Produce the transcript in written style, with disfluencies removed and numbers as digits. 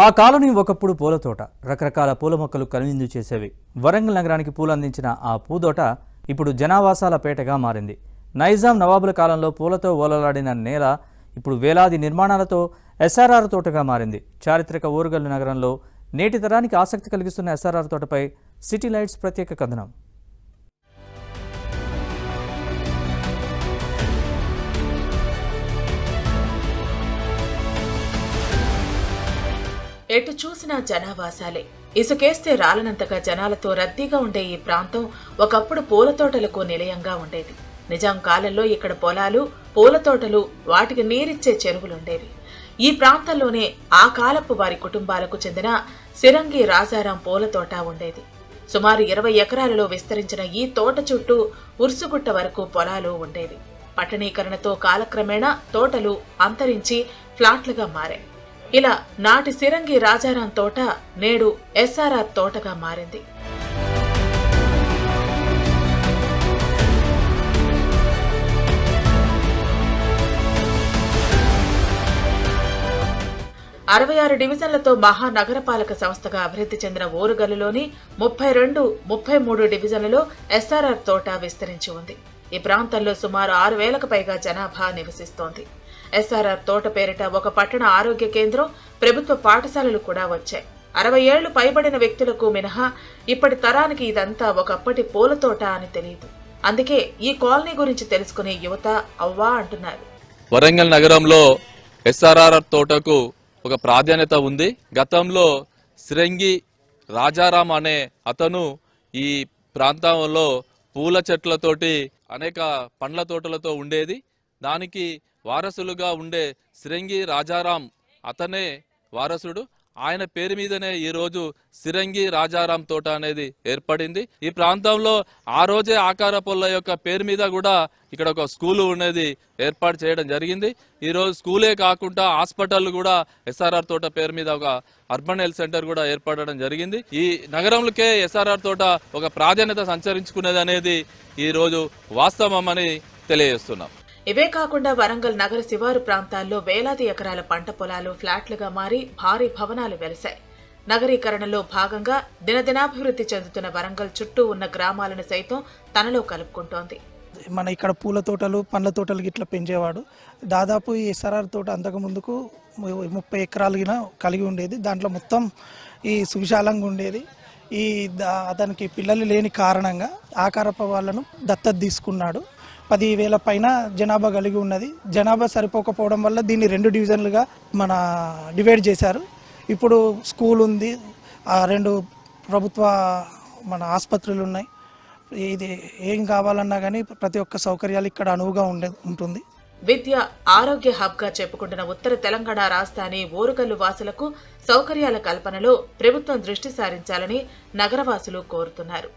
ఆ కాలనీ ఒకప్పుడు పూల తోట. రకరకాల పూల మొక్కలు కనువిందు చేసేవి. వరంగల్ నగరానికి పూలు అందించిన ఆ పూదోట ఇప్పుడు జనావాసాల పేటగా మారింది. నైజాం నవాబుల కాలంలో పూలతో ఓలలాడిన నేల ఇప్పుడు వేలాది నిర్మాణాలతో ఎస్ఆర్ఆర్ తోటగా మారింది. చారిత్రక ఓరుగల్లు నగరంలో నేటి తరానికి ఆసక్తి కలిగిస్తున్న ఎస్ఆర్ఆర్ తోటపై సిటీ లైట్స్ ప్రత్యేక కథనం. ఎటు చూసినా జనావాసాలే. ఇసుకేస్తే రాలనంతగా జనాలతో రద్దీగా ఉండే ఈ ప్రాంతం ఒకప్పుడు పూల తోటలకు నిలయంగా ఉండేది. నిజాం కాలంలో ఇక్కడ పొలాలు, పూల తోటలు, వాటికి నీరిచ్చే చెరువులుండేవి. ఈ ప్రాంతంలోనే ఆ కాలపు వారి కుటుంబాలకు చెందిన సిరంగి రాజారాం పూల తోట ఉండేది. సుమారు 20 ఎకరాలలో విస్తరించిన ఈ తోట చుట్టూ ఉర్సుగుట్ట వరకు పొలాలు ఉండేవి. పట్టణీకరణతో కాలక్రమేణా తోటలు అంతరించి ఫ్లాట్లుగా మారాయి. ఇలా నాటి సిరంగి రాజారాం తోట నేడు ఎస్ఆర్ఆర్ తోటగా మారింది. అరవై 6 డివిజన్లతో మహానగరపాలక సంస్థగా అభివృద్ధి చెందిన ఓరుగల్లులోని 32, 33 డివిజన్లలో ఎస్ఆర్ఆర్ తోట విస్తరించి ఉంది. ఈ ప్రాంతంలో సుమారు 6,000కు పైగా జనాభా నివసిస్తోంది. ఎస్ఆర్ఆర్ తోట పేరిట ఒక పట్టణ ఆరోగ్య కేంద్రం, ప్రభుత్వ పాఠశాలలు కూడా వచ్చాయి. 60 ఏళ్లు పైబడిన వ్యక్తులకు మినహా ఇప్పటి తరానికి ఇదంతా ఒకప్పటి పూల తోట అని తెలియదు. అందుకే ఈ కాలనీ గురించి తెలుసుకునే యువత అవ్వా అంటున్నారు. వరంగల్ నగరంలో ఎస్ఆర్ఆర్ తోటకు ఒక ప్రాధాన్యత ఉంది. గతంలో సిరంగి రాజారాం అనే అతను ఈ ప్రాంతంలో పూల చెట్లతోటి అనేక పండ్ల తోటలతో ఉండేది. దానికి వారసులుగా ఉండే సిరంగి రాజారాం అతనే వారసుడు. ఆయన పేరు మీదనే ఈరోజు సిరంగి రాజారాం తోట అనేది ఏర్పడింది. ఈ ప్రాంతంలో ఆ రోజే ఆకార పొల్ల యొక్క పేరు మీద కూడా ఇక్కడ ఒక స్కూలు అనేది ఏర్పాటు చేయడం జరిగింది. ఈరోజు స్కూలే కాకుండా హాస్పిటల్ కూడా ఎస్ఆర్ఆర్ తోట పేరు మీద ఒక అర్బన్ హెల్త్ సెంటర్ కూడా ఏర్పడడం జరిగింది. ఈ నగరంలోకే ఎస్ఆర్ఆర్ తోట ఒక ప్రాధాన్యత సంచరించుకునేది అనేది ఈరోజు వాస్తవం అని తెలియజేస్తున్నాం. ఇవే కాకుండా వరంగల్ నగర శివారు ప్రాంతాల్లో వేలాది ఎకరాల పంట పొలాలు ఫ్లాట్లుగా మారి భారీ భవనాలు వెలిశాయి. నగరీకరణలో భాగంగా దినదినాభివృద్ధి చెందుతున్న వరంగల్ చుట్టూ ఉన్న గ్రామాలను సైతం తనలో కలుపుకుంటోంది. మన ఇక్కడ పూల తోటలు, పండ్ల తోటలు ఇట్లా పెంచేవాడు. దాదాపు ఈ ఎస్ఆర్ఆర్ తోట అంతకు ముందుకు 30 ఎకరాలు కలిగి ఉండేది. దాంట్లో మొత్తం ఈ సువిశాలంగా ఉండేది. అతనికి పిల్లలు లేని కారణంగా ఆకారప వాళ్ళను దత్తత తీసుకున్నాడు. 10,000 పైన జనాభా కలిగి ఉన్నది. జనాభా సరిపోకపోవడం వల్ల దీన్ని 2 డివిజన్లుగా డివైడ్ చేశారు. ఇప్పుడు స్కూల్ ఉంది, 2 ప్రభుత్వ ఆసుపత్రులు ఉన్నాయి. ఇది ఏం కావాలన్నా కానీ ప్రతి ఒక్క సౌకర్యాలు ఇక్కడ అనువుగా ఉంటుంది. విద్య, ఆరోగ్య హబ్ గా చెప్పుకుంటున్న ఉత్తర తెలంగాణ రాజధాని ఓరుగల్లు వాసులకు సౌకర్యాల కల్పనలో ప్రభుత్వం దృష్టి సారించాలని నగరవాసులు కోరుతున్నారు.